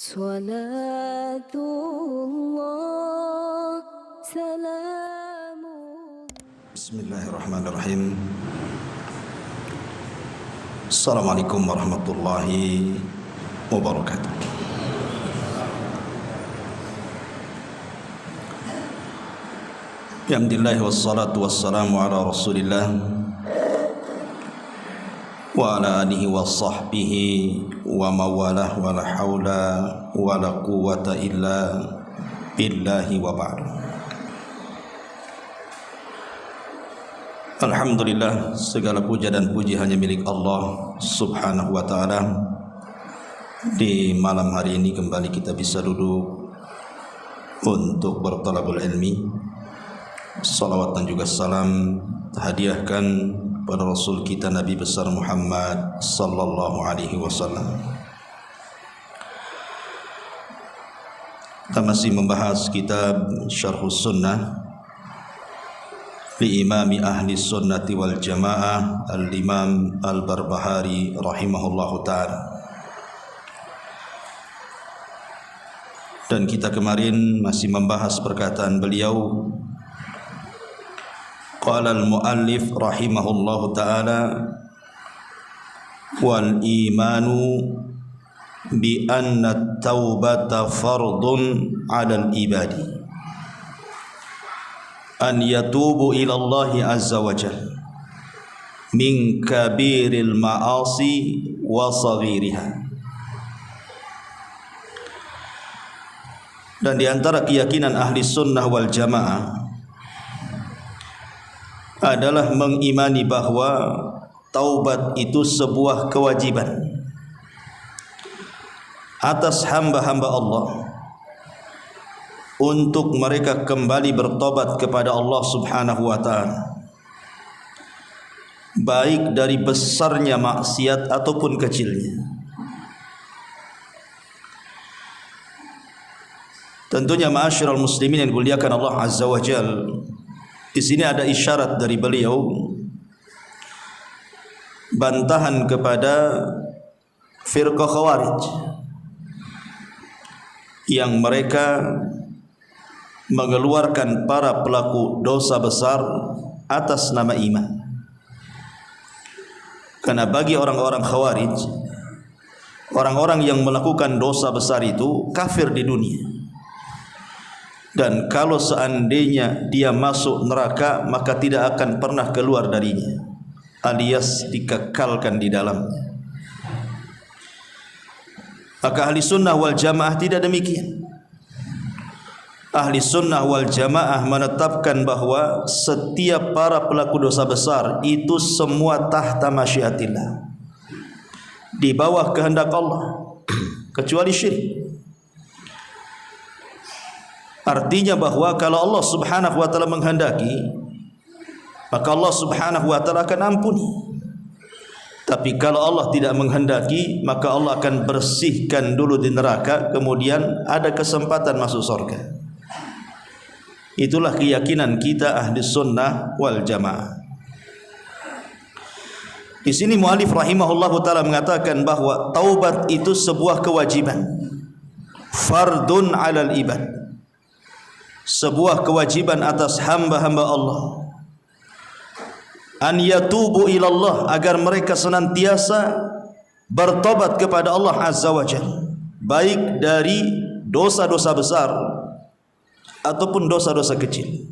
Salatullah salamullah. Bismillahirrahmanirrahim. Assalamualaikum warahmatullahi wabarakatuh. Alhamdulillah wassalatu wassalamu ala Rasulillah wa ala alihi wa sahbihi wa mawalah wa la hawla wa la quwwata illa billahi wa ba'du. Alhamdulillah, segala puja dan puji hanya milik Allah subhanahu wa ta'ala. Di malam hari ini kembali kita bisa duduk untuk bertalabul ilmi. Salawat dan juga salam hadiahkan pada Rasul kita Nabi besar Muhammad sallallahu alaihi wasallam. Kita masih membahas kitab Syarhus Sunnah li Imami Ahli Sunnati wal Jamaah Al-Imam Al-Barbahari rahimahullahu ta'ala. Dan kita kemarin masih membahas perkataan beliau, qala al-muallif rahimahullahu ta'ala, wal imanu bi anna at-taubata fardun 'ala al-ibadi an yatubu ila Allah azza wa jalla min kabiril ma'asi wa saghiriha. Dan di antara keyakinan ahli sunnah wal jamaah adalah mengimani bahwa taubat itu sebuah kewajiban atas hamba-hamba Allah untuk mereka kembali bertobat kepada Allah subhanahu wa ta'ala, baik dari besarnya maksiat ataupun kecilnya. Tentunya ma'asyiral muslimin yang dimuliakan Allah azza wa jalla, di sini ada isyarat dari beliau, bantahan kepada firqah Khawarij yang mereka mengeluarkan para pelaku dosa besar atas nama iman. Karena bagi orang-orang Khawarij, orang-orang yang melakukan dosa besar itu kafir di dunia, dan kalau seandainya dia masuk neraka maka tidak akan pernah keluar darinya, alias dikekalkan di dalamnya. Maka ahli sunnah wal jamaah tidak demikian. Ahli sunnah wal jamaah menetapkan bahwa setiap para pelaku dosa besar itu semua tahta masyiatillah, di bawah kehendak Allah, kecuali syirik. Artinya bahwa kalau Allah subhanahu wa ta'ala menghendaki, maka Allah subhanahu wa ta'ala akan ampuni. Tapi kalau Allah tidak menghendaki, maka Allah akan bersihkan dulu di neraka, kemudian ada kesempatan masuk surga. Itulah keyakinan kita ahli sunnah wal jamaah. Di sini muallif rahimahullahu ta'ala mengatakan bahwa taubat itu sebuah kewajiban, fardun 'alal ibad, sebuah kewajiban atas hamba-hamba Allah, an yatubu ilallah, agar mereka senantiasa bertobat kepada Allah azza wa jalla, baik dari dosa-dosa besar ataupun dosa-dosa kecil.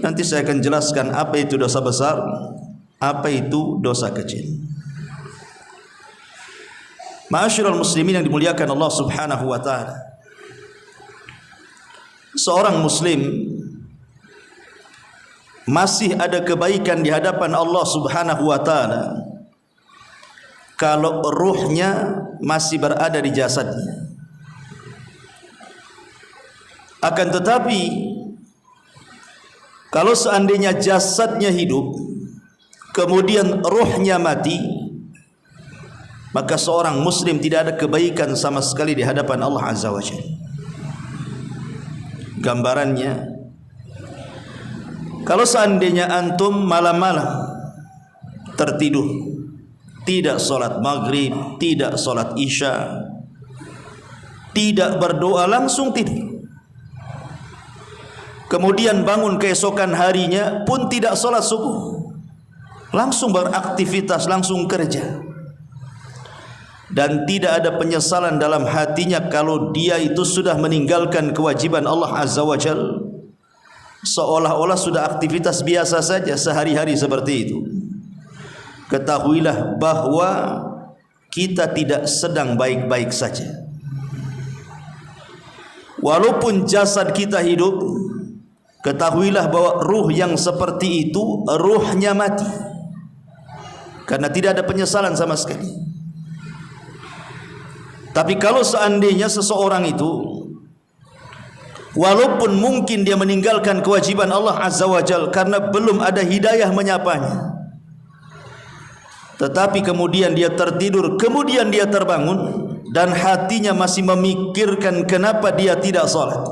Nanti saya akan jelaskan apa itu dosa besar, apa itu dosa kecil. Ma'asyiral muslimin yang dimuliakan Allah subhanahu wa ta'ala, seorang muslim masih ada kebaikan di hadapan Allah subhanahu wa ta'ala kalau ruhnya masih berada di jasadnya. Akan tetapi kalau seandainya jasadnya hidup kemudian ruhnya mati, maka seorang muslim tidak ada kebaikan sama sekali di hadapan Allah azza wa jalla. Gambarannya, kalau seandainya antum malam-malam tertidur, tidak sholat maghrib, tidak sholat isya, tidak berdoa, langsung tidur. Kemudian bangun keesokan harinya pun tidak sholat subuh, langsung beraktivitas, langsung kerja. Dan tidak ada penyesalan dalam hatinya kalau dia itu sudah meninggalkan kewajiban Allah Azza wa Jalla. Seolah-olah sudah aktivitas biasa saja sehari-hari seperti itu. Ketahuilah bahwa kita tidak sedang baik-baik saja. Walaupun jasad kita hidup, ketahuilah bahwa ruh yang seperti itu ruhnya mati, karena tidak ada penyesalan sama sekali. Tapi kalau seandainya seseorang itu, walaupun mungkin dia meninggalkan kewajiban Allah Azza wa Jalla karena belum ada hidayah menyapanya, tetapi kemudian dia tertidur, kemudian dia terbangun dan hatinya masih memikirkan kenapa dia tidak salat,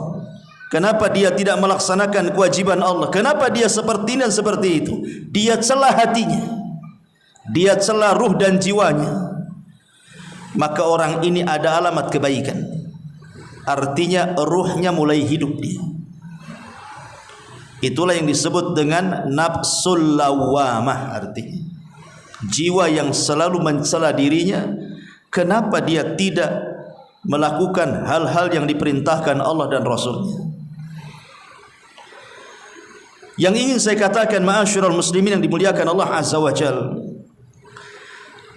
kenapa dia tidak melaksanakan kewajiban Allah, kenapa dia seperti ini dan seperti itu. Dia celah hatinya, dia celah ruh dan jiwanya. Maka orang ini ada alamat kebaikan. Artinya ruhnya mulai hidup dia. Itulah yang disebut dengan nafsul lawamah, artinya jiwa yang selalu mencela dirinya. Kenapa dia tidak melakukan hal-hal yang diperintahkan Allah dan Rasulnya? Yang ingin saya katakan, ma'asyiral muslimin yang dimuliakan Allah Azza wa Jalla,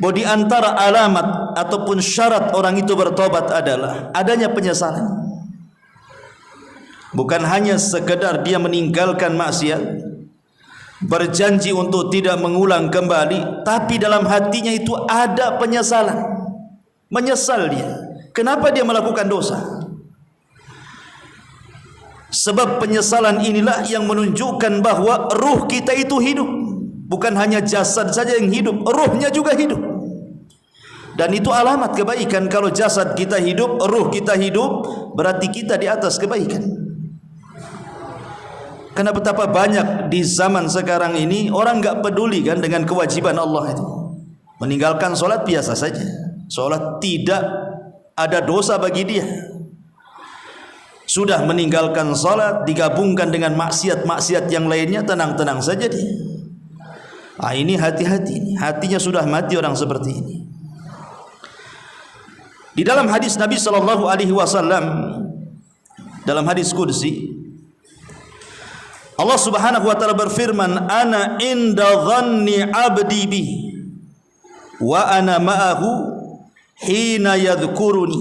bahwa di antara alamat ataupun syarat orang itu bertobat adalah adanya penyesalan. Bukan hanya sekedar dia meninggalkan maksiat, berjanji untuk tidak mengulang kembali, tapi dalam hatinya itu ada penyesalan. Menyesal dia. Kenapa dia melakukan dosa? Sebab penyesalan inilah yang menunjukkan bahwa ruh kita itu hidup. Bukan hanya jasad saja yang hidup, ruhnya juga hidup. Dan itu alamat kebaikan. Kalau jasad kita hidup, ruh kita hidup, berarti kita di atas kebaikan. Karena betapa banyak di zaman sekarang ini orang enggak peduli kan dengan kewajiban Allah itu. Meninggalkan sholat biasa saja. Sholat tidak ada dosa bagi dia. Sudah meninggalkan sholat digabungkan dengan maksiat-maksiat yang lainnya, tenang-tenang saja dia. Ini hati-hati, hatinya sudah mati orang seperti ini. Di dalam hadis Nabi sallallahu alaihi wasallam, dalam hadis qudsi, Allah Subhanahu wa taala berfirman, "Ana inda dhanni 'abdi bi wa ana ma'ahu hina yadhkuruni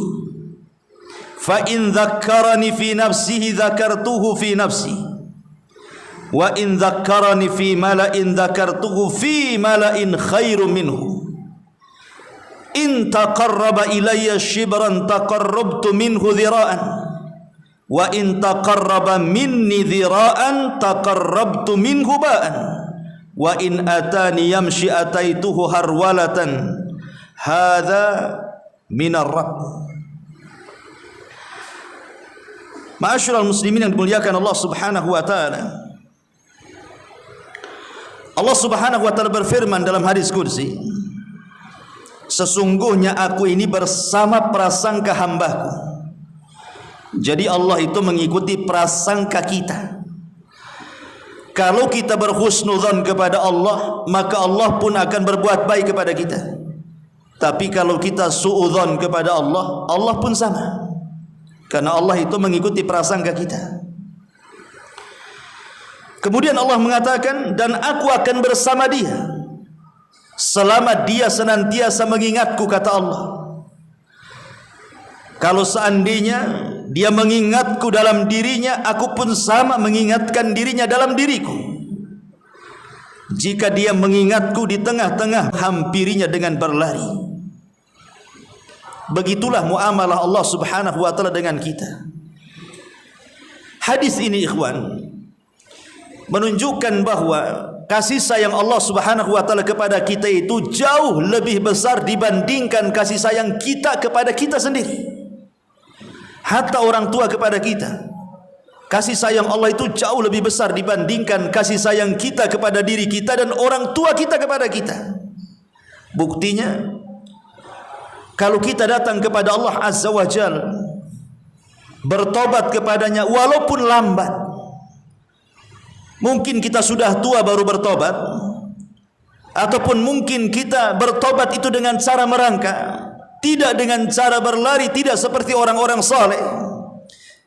fa in dzakkarani fi nafsihi dzakartuhu fi nafsi wa in dzakkarani fi mala'in dzakartuhu fi mala'in khairum minhu in taqarraba ilayya shibran taqarrabtu minhu dhira'an wa in taqarraba minni dhira'an taqarrabtu minhu ba'an wa in atani yamshi ataituhu harwalatan hadza minar rabb." Ma'asyiral muslimin yang dimuliakan Allah Subhanahu wa taala, Allah Subhanahu wa taala berfirman dalam hadis qudsi, "Sesungguhnya aku ini bersama prasangka hambaku." Jadi Allah itu mengikuti prasangka kita. Kalau kita berhusnudzon kepada Allah, maka Allah pun akan berbuat baik kepada kita. Tapi kalau kita suudzon kepada Allah, Allah pun sama. Karena Allah itu mengikuti prasangka kita. Kemudian Allah mengatakan, "Dan aku akan bersama dia selama dia senantiasa mengingatku," kata Allah. Kalau seandainya dia mengingatku dalam dirinya, aku pun sama mengingatkan dirinya dalam diriku. Jika dia mengingatku di tengah-tengah, hampirinya dengan berlari. Begitulah muamalah Allah Subhanahu wa taala dengan kita. Hadis ini ikhwan menunjukkan bahwa kasih sayang Allah Subhanahu wa taala kepada kita itu jauh lebih besar dibandingkan kasih sayang kita kepada kita sendiri. Hatta orang tua kepada kita, kasih sayang Allah itu jauh lebih besar dibandingkan kasih sayang kita kepada diri kita dan orang tua kita kepada kita. Buktinya, kalau kita datang kepada Allah Azza wa Jalla bertobat kepadanya walaupun lambat. Mungkin kita sudah tua baru bertobat, ataupun mungkin kita bertobat itu dengan cara merangkak, tidak dengan cara berlari, tidak seperti orang-orang saleh.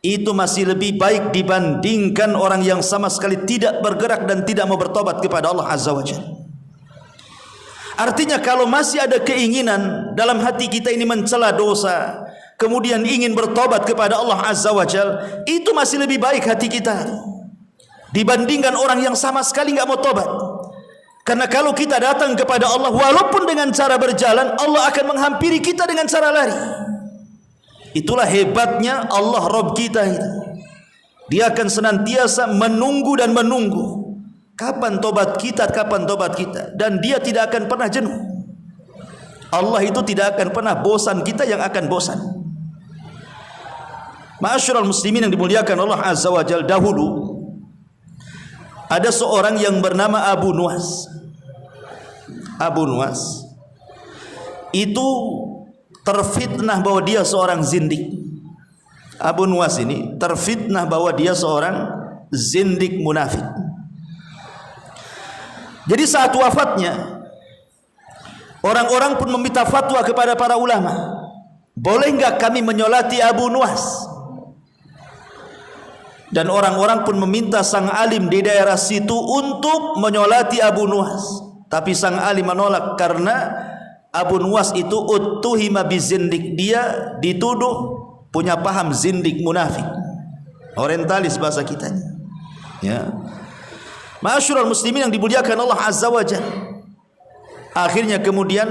Itu masih lebih baik dibandingkan orang yang sama sekali tidak bergerak dan tidak mau bertobat kepada Allah Azza wa Jalla. Artinya kalau masih ada keinginan dalam hati kita ini mencela dosa, kemudian ingin bertobat kepada Allah Azza wa Jalla, itu masih lebih baik hati kita dibandingkan orang yang sama sekali enggak mau tobat. Karena kalau kita datang kepada Allah walaupun dengan cara berjalan, Allah akan menghampiri kita dengan cara lari. Itulah hebatnya Allah Rabb kita itu. Dia akan senantiasa menunggu dan menunggu kapan tobat kita, kapan tobat kita, dan Dia tidak akan pernah jenuh. Allah itu tidak akan pernah bosan, kita yang akan bosan. Ma'asyiral muslimin yang dimuliakan Allah Azza wa Jalla, dahulu ada seorang yang bernama Abu Nuwas. Abu Nuwas itu terfitnah bahwa dia seorang zindik. Abu Nuwas ini terfitnah bahwa dia seorang zindik munafik. Jadi saat wafatnya, orang-orang pun meminta fatwa kepada para ulama, boleh enggak kami menyolati Abu Nuwas? Dan orang-orang pun meminta sang alim di daerah situ untuk menyolati Abu Nuwas. Tapi sang alim menolak karena Abu Nuwas itu uttuhima bizindik, dia dituduh punya paham zindik munafik, orientalis bahasa kitanya. Ya. Ma'asyiral muslimin yang dimuliakan Allah Azza wa Jalla. Akhirnya kemudian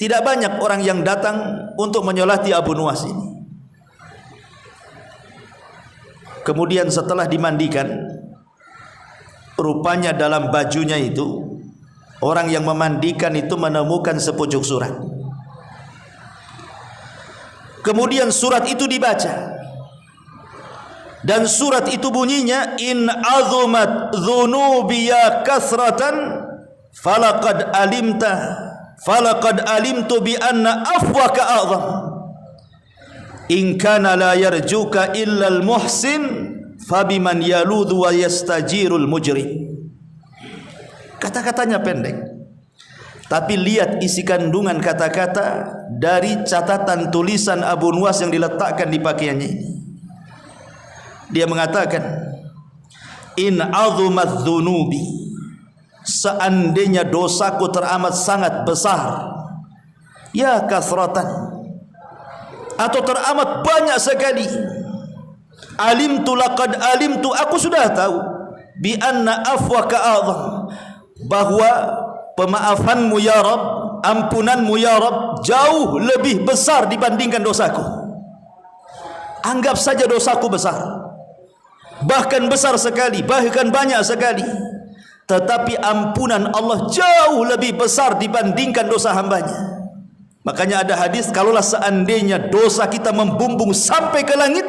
tidak banyak orang yang datang untuk menyolati Abu Nuwas ini. Kemudian setelah dimandikan, rupanya dalam bajunya itu, orang yang memandikan itu menemukan sepucuk surat. Kemudian surat itu dibaca, dan surat itu bunyinya, in azumat dhunubiya kasratan falaqad alimtu bi anna afwaka a'zam. In kana la yarjuka illa al-muhsin fabiman yaludhu wa yastajirul mujrim. Kata-katanya pendek, tapi lihat isi kandungan kata-kata dari catatan tulisan Abu Nuwas yang diletakkan di pakaiannya ini. Dia mengatakan, in azumat dhunubi, seandainya dosaku teramat sangat besar, ya kasratan, atau teramat banyak sekali, alimtu laqad alimtu, aku sudah tahu, bi anna afwaka a'zam, bahwa pemaafanmu ya Rabb, ampunanmu ya Rabb jauh lebih besar dibandingkan dosaku. Anggap saja dosaku besar, bahkan besar sekali, bahkan banyak sekali, tetapi ampunan Allah jauh lebih besar dibandingkan dosa hambanya. Makanya ada hadis, kalaulah seandainya dosa kita membumbung sampai ke langit,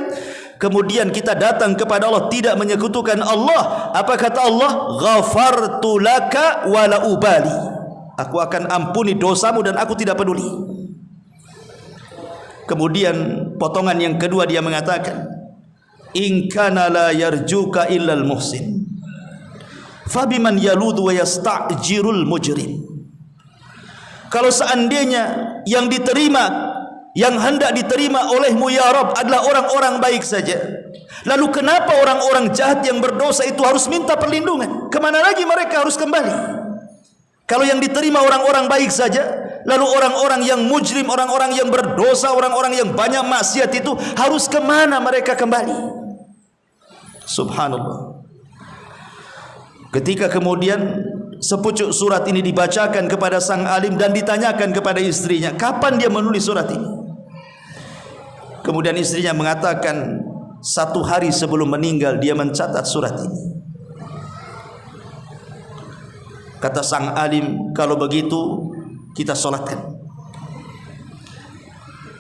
kemudian kita datang kepada Allah tidak menyekutukan Allah, apa kata Allah? Ghafartu laka wala ubali, aku akan ampuni dosamu dan aku tidak peduli. Kemudian potongan yang kedua dia mengatakan, in kana la yarjuka illal muhsin fabiman yaludu wa yasta'jirul mujrim. Kalau seandainya yang diterima, yang hendak diterima olehmu ya Rabb adalah orang-orang baik saja, lalu kenapa orang-orang jahat yang berdosa itu harus minta perlindungan? Kemana lagi mereka harus kembali? Kalau yang diterima orang-orang baik saja, lalu orang-orang yang mujrim, orang-orang yang berdosa, orang-orang yang banyak maksiat itu harus kemana mereka kembali? Subhanallah. Ketika kemudian sepucuk surat ini dibacakan kepada sang alim dan ditanyakan kepada istrinya, kapan dia menulis surat ini? Kemudian istrinya mengatakan, 1 hari sebelum meninggal dia mencatat surat ini. Kata sang alim, kalau begitu kita solatkan.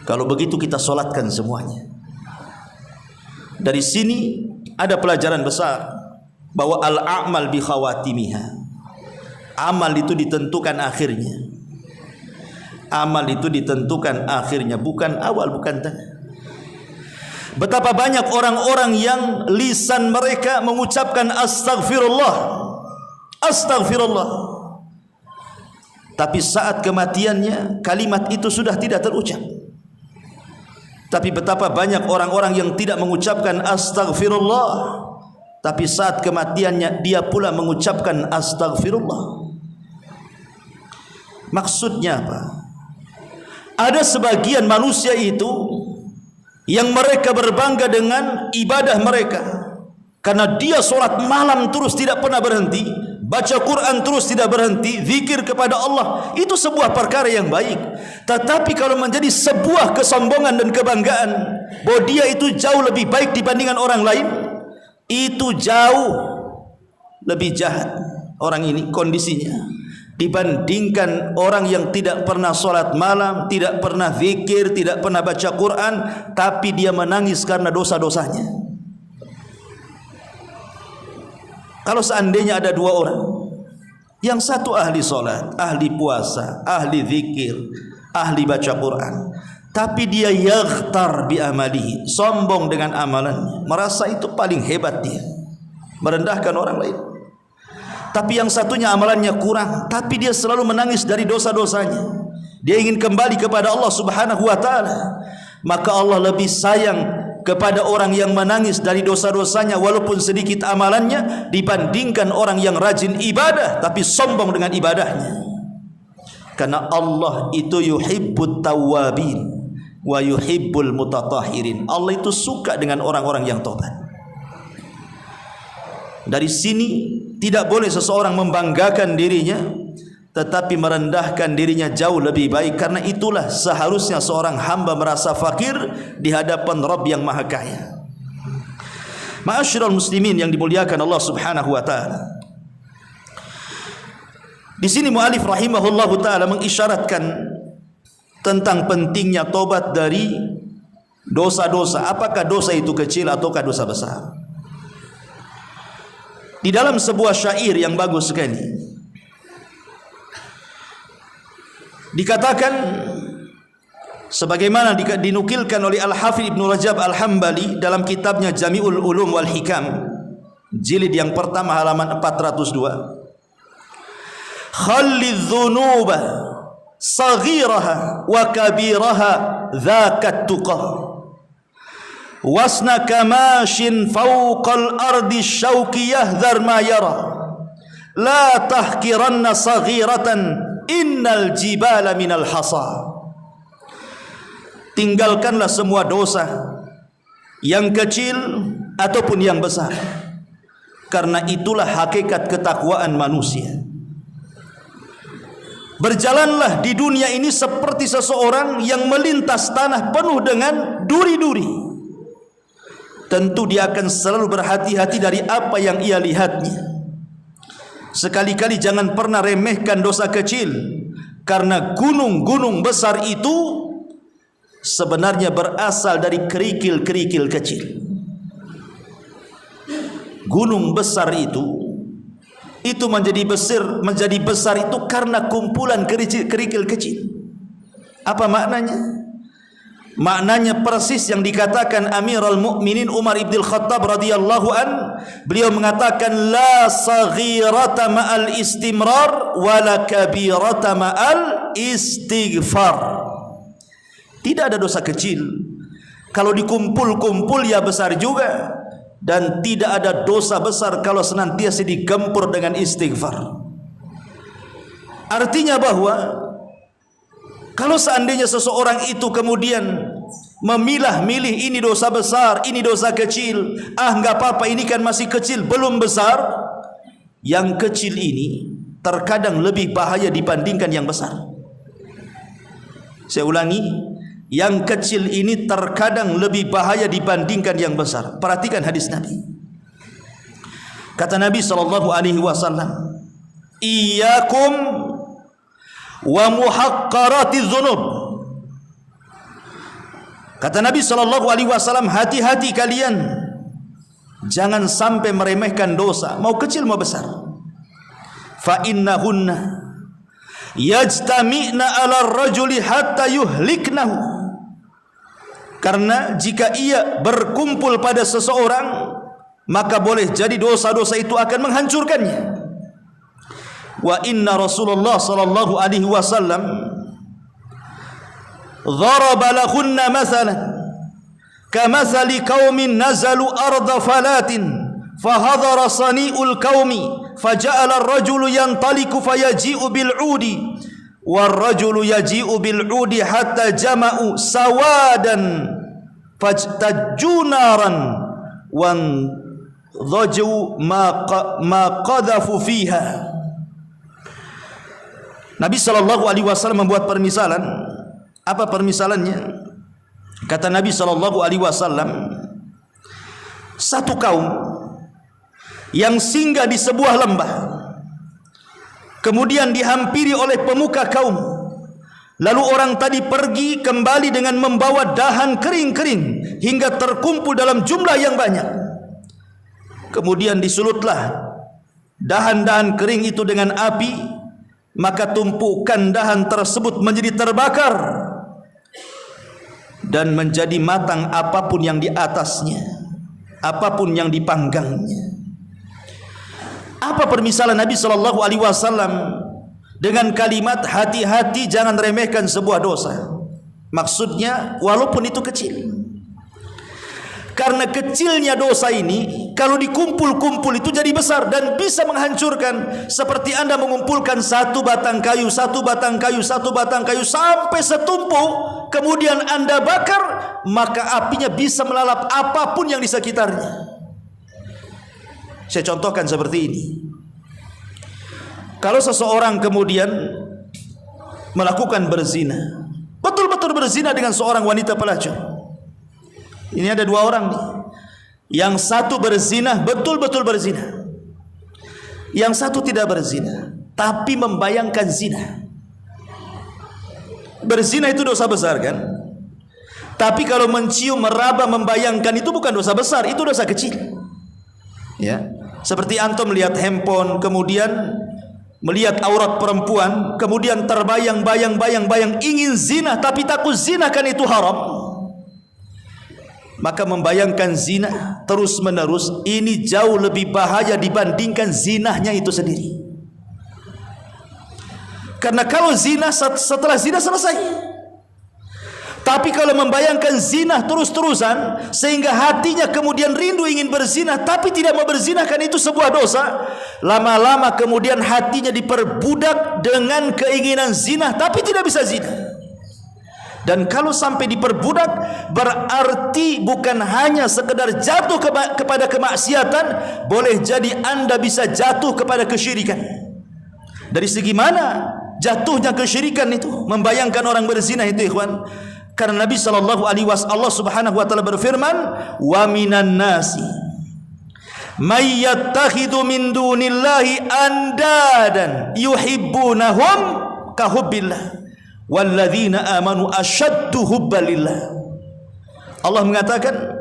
Kalau begitu kita solatkan semuanya. Dari sini ada pelajaran besar, bahwa al-a'mal bi khawatimiha, amal itu ditentukan akhirnya. Amal itu ditentukan akhirnya, bukan awal, bukan tengah. Betapa banyak orang-orang yang lisan mereka mengucapkan astagfirullah, astagfirullah, tapi saat kematiannya kalimat itu sudah tidak terucap. Tapi betapa banyak orang-orang yang tidak mengucapkan astagfirullah, tapi saat kematiannya dia pula mengucapkan astagfirullah. Maksudnya apa? Ada sebagian manusia itu yang mereka berbangga dengan ibadah mereka, karena dia solat malam terus tidak pernah berhenti, baca Quran terus tidak berhenti, zikir kepada Allah. Itu sebuah perkara yang baik. Tetapi kalau menjadi sebuah kesombongan dan kebanggaan bahwa dia itu jauh lebih baik dibandingkan orang lain, itu jauh lebih jahat orang ini kondisinya dibandingkan orang yang tidak pernah solat malam, tidak pernah zikir, tidak pernah baca Quran, tapi dia menangis karena dosa-dosanya. Kalau seandainya ada dua orang, yang satu ahli solat, ahli puasa, ahli zikir, ahli baca Quran, tapi dia yaghtar bi amalihi, sombong dengan amalannya, merasa itu paling hebat dia, merendahkan orang lain. Tapi yang satunya amalannya kurang, tapi dia selalu menangis dari dosa-dosanya. Dia ingin kembali kepada Allah Subhanahu wa taala. Maka Allah lebih sayang kepada orang yang menangis dari dosa-dosanya walaupun sedikit amalannya dibandingkan orang yang rajin ibadah tapi sombong dengan ibadahnya. Karena Allah itu yuhibbut tawwabin wa yuhibbul mutatahhirin. Allah itu suka dengan orang-orang yang tobat. Dari sini tidak boleh seseorang membanggakan dirinya tetapi merendahkan dirinya jauh lebih baik, karena itulah seharusnya seorang hamba merasa fakir di hadapan Rabb yang Maha Kaya. Ma'asyiral muslimin yang dimuliakan Allah Subhanahu wa taala. Di sini muallif rahimahullahu taala mengisyaratkan tentang pentingnya tobat dari dosa-dosa. Apakah dosa itu kecil ataukah dosa besar? Di dalam sebuah syair yang bagus sekali dikatakan, sebagaimana dinukilkan oleh Al-Hafidh Ibnu Rajab Al-Hambali dalam kitabnya Jami'ul Ulum wal Hikam, jilid yang pertama halaman 402, khallidz dzunuba saghiraha wa kabiraha dzakat tuqah wasna kamashin fawqal ardi syauki yahdhar ma yara la tahkiranna saghiratan innal jibala minal hasa. Tinggalkanlah semua dosa yang kecil ataupun yang besar, karena itulah hakikat ketakwaan manusia. Berjalanlah di dunia ini seperti seseorang yang melintas tanah penuh dengan duri-duri. Tentu dia akan selalu berhati-hati dari apa yang ia lihatnya. Sekali-kali jangan pernah remehkan dosa kecil, karena gunung-gunung besar itu sebenarnya berasal dari kerikil-kerikil kecil. Gunung besar itu menjadi besar itu karena kumpulan kerikil kecil. Apa maknanya? Maknanya persis yang dikatakan Amirul Mukminin Umar ibn Khattab radhiyallahu an. Beliau mengatakan la saghirata ma'al istimrar wala kabirata ma'al istighfar. Tidak ada dosa kecil kalau dikumpul-kumpul ya besar juga, dan tidak ada dosa besar kalau senantiasa digempur dengan istighfar. Artinya bahwa kalau seandainya seseorang itu kemudian memilah-milih ini dosa besar, ini dosa kecil, enggak apa-apa, ini kan masih kecil, belum besar. Yang kecil ini terkadang lebih bahaya dibandingkan yang besar. Saya ulangi, yang kecil ini terkadang lebih bahaya dibandingkan yang besar. Perhatikan hadis Nabi. Kata Nabi SAW, iyyakum wa muhaqqaratiz dzunub. Kata Nabi SAW, hati-hati kalian, jangan sampai meremehkan dosa, mau kecil mau besar. Fa innahunna yajtami'na 'ala ar-rajuli hatta yuhliknahu. Karena jika ia berkumpul pada seseorang, maka boleh jadi dosa-dosa itu akan menghancurkannya. Wa inna Rasulullah sallallahu alaihi wasallam dharaba lahunna mathalan kamathali qaumin nazalu arda falatin fahadhara sani'ul qaumi faja'ala ar-rajulu yantaliku fayaji'u bil 'udi war-rajulu yaji'u bil 'udi hatta jama'u sawadan fajtajunaran wan dhaju ma qadhafu fiha. Nabi sallallahu alaihi wasallam membuat permisalan. Apa permisalannya? Kata Nabi sallallahu alaihi wasallam, satu kaum yang singgah di sebuah lembah, kemudian dihampiri oleh pemuka kaum. Lalu orang tadi pergi kembali dengan membawa dahan kering-kering hingga terkumpul dalam jumlah yang banyak. Kemudian disulutlah dahan-dahan kering itu dengan api, maka tumpukan dahan tersebut menjadi terbakar dan menjadi matang apapun yang di atasnya, apapun yang dipanggangnya. Apa permisalan Nabi sallallahu alaihi wasallam dengan kalimat hati-hati jangan remehkan sebuah dosa? Maksudnya walaupun itu kecil. Karena kecilnya dosa ini kalau dikumpul-kumpul itu jadi besar dan bisa menghancurkan. Seperti Anda mengumpulkan satu batang kayu sampai setumpuk, kemudian Anda bakar, maka apinya bisa melalap apapun yang di sekitarnya. Saya contohkan seperti ini. Kalau seseorang kemudian melakukan berzina, betul-betul berzina dengan seorang wanita pelacur. Ini ada dua orang nih. Yang satu berzina, betul-betul berzina. Yang satu tidak berzina, tapi membayangkan zina. Berzina itu dosa besar kan? Tapi kalau mencium, meraba, membayangkan itu bukan dosa besar, itu dosa kecil. Ya, seperti antum melihat handphone, kemudian melihat aurat perempuan, kemudian terbayang-bayang ingin zina, tapi takut zina kan itu haram. Maka membayangkan zina terus menerus ini jauh lebih bahaya dibandingkan zinahnya itu sendiri. Karena kalau zina, setelah zina selesai. Tapi kalau membayangkan zina terus-terusan sehingga hatinya kemudian rindu ingin berzina tapi tidak mau berzina, kan itu sebuah dosa. Lama-lama kemudian hatinya diperbudak dengan keinginan zina tapi tidak bisa zina. Dan kalau sampai diperbudak, berarti bukan hanya sekedar jatuh kepada kemaksiatan, boleh jadi Anda bisa jatuh kepada kesyirikan. Dari segi mana jatuhnya kesyirikan itu? Membayangkan orang berzina itu, ikhwan. Karena Nabi sallallahu alaihi wasallam, Allah Subhanahu wa taala berfirman, "Wa minan nasi may yattakhidhu min dunillahi andadan yuhibbunahum ka hubbillah." Walladzina amanu asyaddu hubbalillah. Allah mengatakan,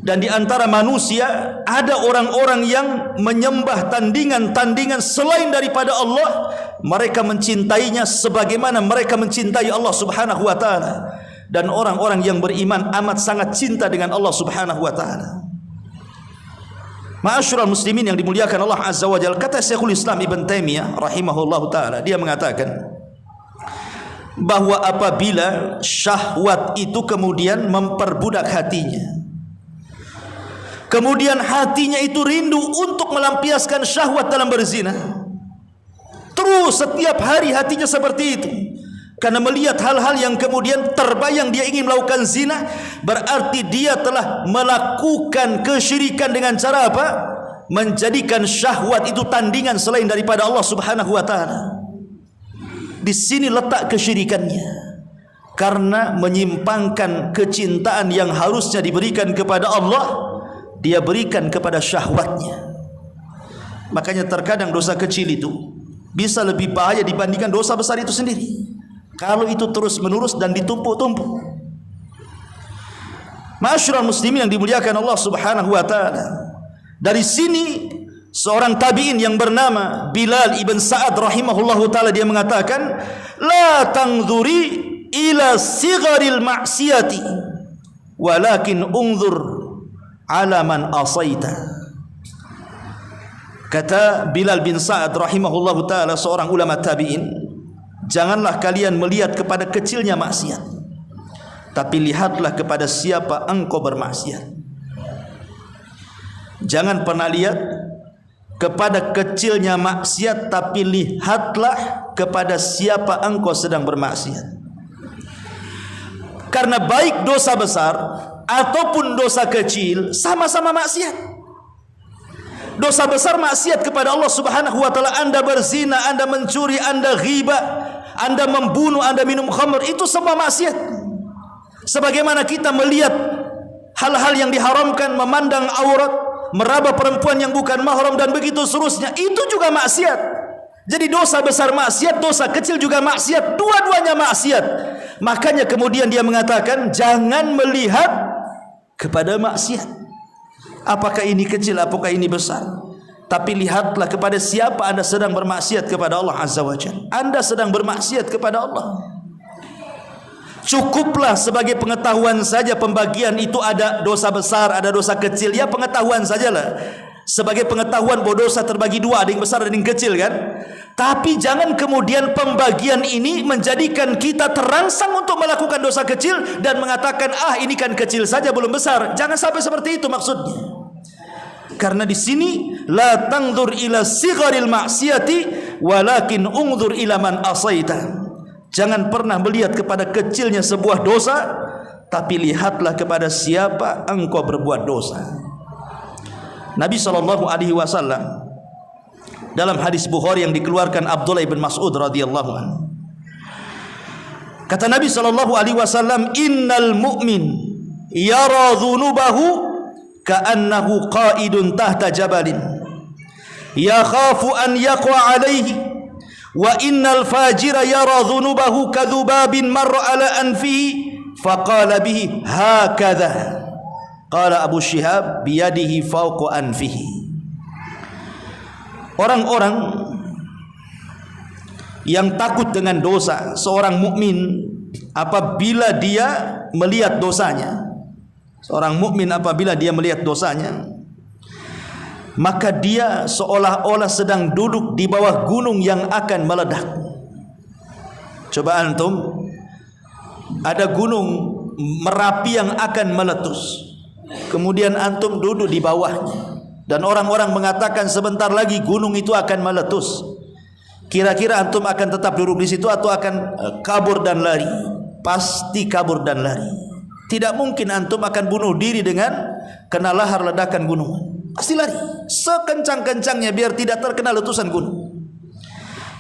dan di antara manusia ada orang-orang yang menyembah tandingan-tandingan selain daripada Allah. Mereka mencintainya sebagaimana mereka mencintai Allah Subhanahu wa taala. Dan orang-orang yang beriman amat sangat cinta dengan Allah Subhanahu wa taala. Ma'asyiral muslimin yang dimuliakan Allah Azza wa Jalla, kata Syekhul Islam Ibn Taimiyah rahimahullahu taala, dia mengatakan bahwa apabila syahwat itu kemudian memperbudak hatinya, kemudian hatinya itu rindu untuk melampiaskan syahwat dalam berzina, terus setiap hari hatinya seperti itu, karena melihat hal-hal yang kemudian terbayang dia ingin melakukan zina, berarti dia telah melakukan kesyirikan dengan cara apa? Menjadikan syahwat itu tandingan selain daripada Allah Subhanahu wa taala. Di sini letak kesyirikannya, karena menyimpangkan kecintaan yang harusnya diberikan kepada Allah, dia berikan kepada syahwatnya. Makanya terkadang dosa kecil itu bisa lebih bahaya dibandingkan dosa besar itu sendiri, kalau itu terus menerus dan ditumpuk-tumpuk. Ma'asyiral muslimin yang dimuliakan Allah Subhanahu wa taala, dari sini seorang tabi'in yang bernama Bilal ibn Sa'ad rahimahullahu ta'ala, dia mengatakan, la tangzuri ila sigharil ma'siyati walakin unzur ala man asaita. Kata Bilal bin Sa'ad rahimahullahu ta'ala, seorang ulama tabi'in, janganlah kalian melihat kepada kecilnya maksiat, tapi lihatlah kepada siapa engkau bermaksiat. Jangan pernah lihat kepada kecilnya maksiat, tapi lihatlah kepada siapa engkau sedang bermaksiat. Karena baik dosa besar ataupun dosa kecil sama-sama maksiat. Dosa besar maksiat kepada Allah Subhanahu wa taala. Anda berzina, Anda mencuri, Anda ghibah, Anda membunuh, Anda minum khamr, itu semua maksiat. Sebagaimana kita melihat hal-hal yang diharamkan, memandang aurat, meraba perempuan yang bukan mahram, dan begitu seterusnya, itu juga maksiat. Jadi dosa besar maksiat, dosa kecil juga maksiat, dua-duanya maksiat. Makanya kemudian dia mengatakan, jangan melihat kepada maksiat, apakah ini kecil, apakah ini besar, tapi lihatlah kepada siapa Anda sedang bermaksiat kepada Allah Azza wa Jalla. Anda sedang bermaksiat kepada Allah. Cukuplah sebagai pengetahuan saja pembagian itu, ada dosa besar, ada dosa kecil. Ya, pengetahuan sajalah. Sebagai pengetahuan bahwa dosa terbagi dua, ada yang besar, ada yang kecil kan. Tapi jangan kemudian pembagian ini menjadikan kita terangsang untuk melakukan dosa kecil dan mengatakan, ini kan kecil saja, belum besar. Jangan sampai seperti itu maksudnya. Karena di sini la tangdur ila sigharil ma'siyati walakin ungdur ila man asaita. Jangan pernah melihat kepada kecilnya sebuah dosa, tapi lihatlah kepada siapa engkau berbuat dosa. Nabi SAW dalam hadis Bukhari yang dikeluarkan Abdullah bin Mas'ud radhiyallahu anhu, kata Nabi SAW, innal mu'min yara dhunubahu ka'annahu qa'idun tahta jabalin yakhafu an yaqwa alaihi, wa innal fajira yara dhunubahu kadhubabin marra ala anfihi faqala bihi hakadha. Qala Abu Syihab biyadihi fawqa anfihi. Orang-orang yang takut dengan dosa, seorang mukmin apabila dia melihat dosanya, seorang mukmin apabila dia melihat dosanya, maka dia seolah-olah sedang duduk di bawah gunung yang akan meledak. Coba antum, ada gunung Merapi yang akan meletus, kemudian antum duduk di bawahnya, dan orang-orang mengatakan sebentar lagi gunung itu akan meletus. Kira-kira antum akan tetap duduk di situ atau akan kabur dan lari? Pasti kabur dan lari. Tidak mungkin antum akan bunuh diri dengan kena lahar ledakan gunung. Pasti lari sekencang-kencangnya biar tidak terkena letusan gunung.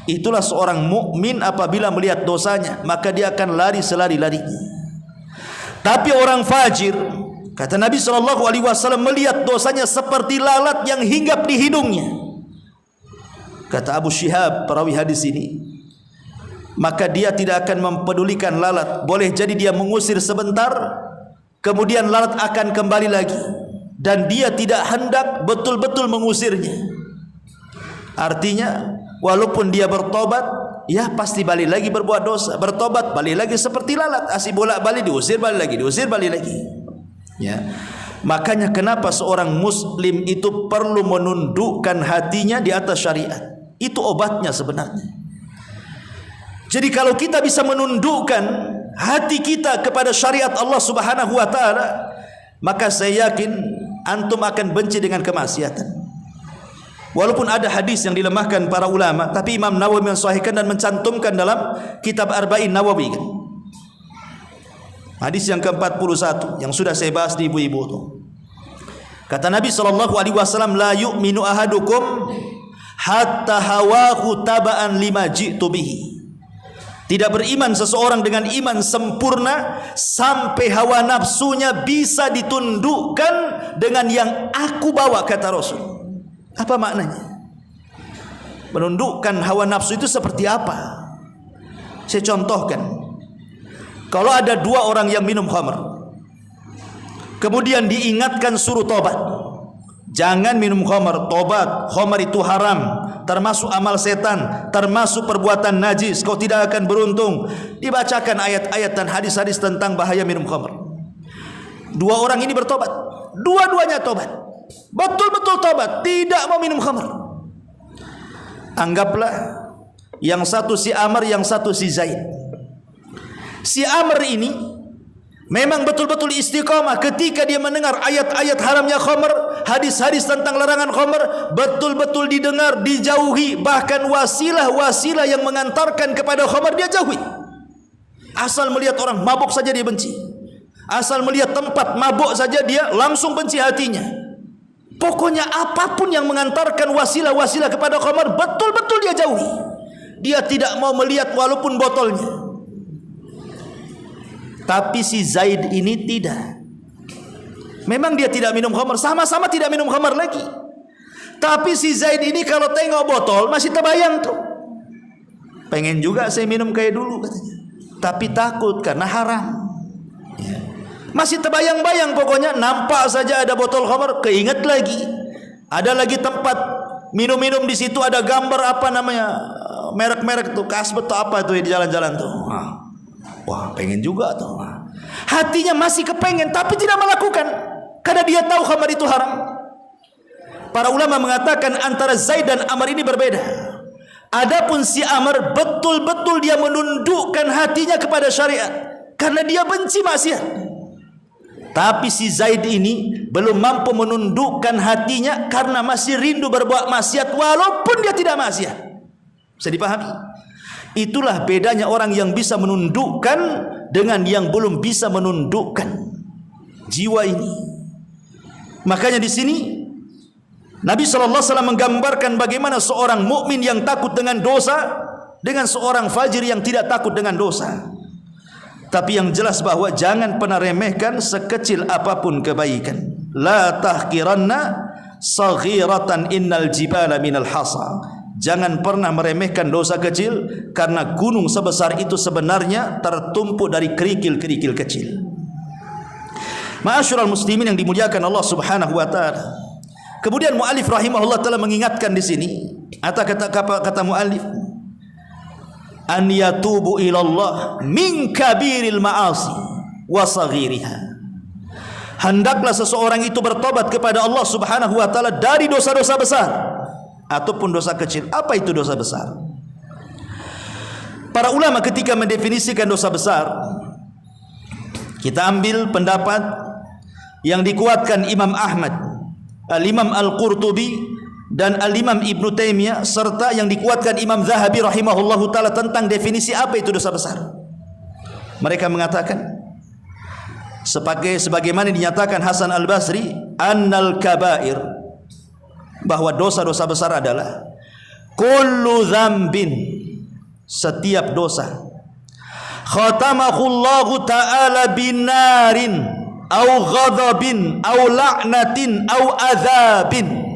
Itulah seorang mukmin apabila melihat dosanya, maka dia akan lari selari-larinya. Tapi orang fajir, kata Nabi SAW, melihat dosanya seperti lalat yang hinggap di hidungnya. Kata Abu Syihab, perawi hadis ini, maka dia tidak akan mempedulikan lalat. Boleh jadi dia mengusir sebentar, kemudian lalat akan kembali lagi, dan dia tidak hendak betul-betul mengusirnya. Artinya walaupun dia bertobat, ya pasti balik lagi berbuat dosa. Bertobat, balik lagi seperti lalat, asih bolak-balik, diusir balik lagi, diusir balik lagi. Ya. Makanya kenapa seorang muslim itu perlu menundukkan hatinya di atas syariat. Itu obatnya sebenarnya. Jadi kalau kita bisa menundukkan hati kita kepada syariat Allah Subhanahu wa taala, maka saya yakin antum akan benci dengan kemaksiatan. Walaupun ada hadis yang dilemahkan para ulama, tapi Imam Nawawi mensahihkan dan mencantumkan dalam kitab Arba'in Nawawi. Hadis yang ke-41 yang sudah saya bahas di ibu-ibu itu. Kata Nabi SAW, la yu'minu ahadukum hatta hawahu taba'an lima ji'tu bihi. Tidak beriman seseorang dengan iman sempurna sampai hawa nafsunya bisa ditundukkan dengan yang aku bawa, kata Rasul. Apa maknanya? Menundukkan hawa nafsu itu seperti apa? Saya contohkan. Kalau ada dua orang yang minum khamr, kemudian diingatkan suruh tobat, jangan minum khamr, tobat, khamr itu haram, termasuk amal setan, termasuk perbuatan najis, kau tidak akan beruntung. Dibacakan ayat-ayat dan hadis-hadis tentang bahaya minum khamr. Dua orang ini bertobat. Dua-duanya tobat. Betul-betul tobat, tidak mau minum khamr. Anggaplah yang satu si Amr, yang satu si Zaid. Si Amr ini memang betul-betul istiqamah ketika dia mendengar ayat-ayat haramnya khamr, hadis-hadis tentang larangan khamr, betul-betul didengar, dijauhi, bahkan wasilah-wasilah yang mengantarkan kepada khamr dia jauhi. Asal melihat orang mabuk saja dia benci. Asal melihat tempat mabuk saja dia langsung benci hatinya. Pokoknya apapun yang mengantarkan wasilah-wasilah kepada khamr, betul-betul dia jauhi. Dia tidak mau melihat walaupun botolnya. Tapi si Zaid ini tidak. Memang dia tidak minum khamr, sama-sama tidak minum khamr lagi. Tapi si Zaid ini kalau tengok botol masih terbayang tuh. Pengen juga saya minum kayak dulu katanya. Tapi takut karena haram. Masih terbayang-bayang pokoknya, nampak saja ada botol khamr, keinget lagi. Ada lagi tempat minum-minum di situ, ada gambar apa namanya, merek-merek tuh, Kasbet atau apa tuh di jalan-jalan tuh. Wah, pengen juga tuh. Hatinya masih kepengen tapi tidak melakukan karena dia tahu khamr itu haram. Para ulama mengatakan antara Zaid dan Amr ini berbeda. Adapun si Amr betul-betul dia menundukkan hatinya kepada syariat karena dia benci maksiat. Tapi si Zaid ini belum mampu menundukkan hatinya karena masih rindu berbuat maksiat walaupun dia tidak maksiat. Bisa dipahami? Itulah bedanya orang yang bisa menundukkan dengan yang belum bisa menundukkan jiwa ini. Makanya di sini Nabi SAW menggambarkan bagaimana seorang mukmin yang takut dengan dosa dengan seorang fajir yang tidak takut dengan dosa. Tapi yang jelas bahwa jangan pernah remehkan sekecil apapun kebaikan. La tahqiranna saghiratan innal jibala minal hasa. Jangan pernah meremehkan dosa kecil karena gunung sebesar itu sebenarnya tertumpuk dari kerikil-kerikil kecil. Ma'asyiral muslimin yang dimuliakan Allah Subhanahu wa taala. Kemudian muallif rahimahullah telah mengingatkan di sini, kata muallif, an yatubu ilallah min kabiril ma'asi wa saghiriha. Hendaklah seseorang itu bertobat kepada Allah Subhanahu wa taala dari dosa-dosa besar ataupun dosa kecil. Apa itu dosa besar? Para ulama ketika mendefinisikan dosa besar, kita ambil pendapat yang dikuatkan Imam Ahmad, Al-Imam Al-Qurtubi dan Al-Imam Ibnu Taimiyah, serta yang dikuatkan Imam Zahabi rahimahullahu taala tentang definisi apa itu dosa besar. Mereka mengatakan sebagaimana dinyatakan Hasan Al-Basri, annal kabair, bahwa dosa-dosa besar adalah kullu dzambin, setiap dosa, khatamahullahu ta'ala binarin au ghadabin au la'natin au adzabin.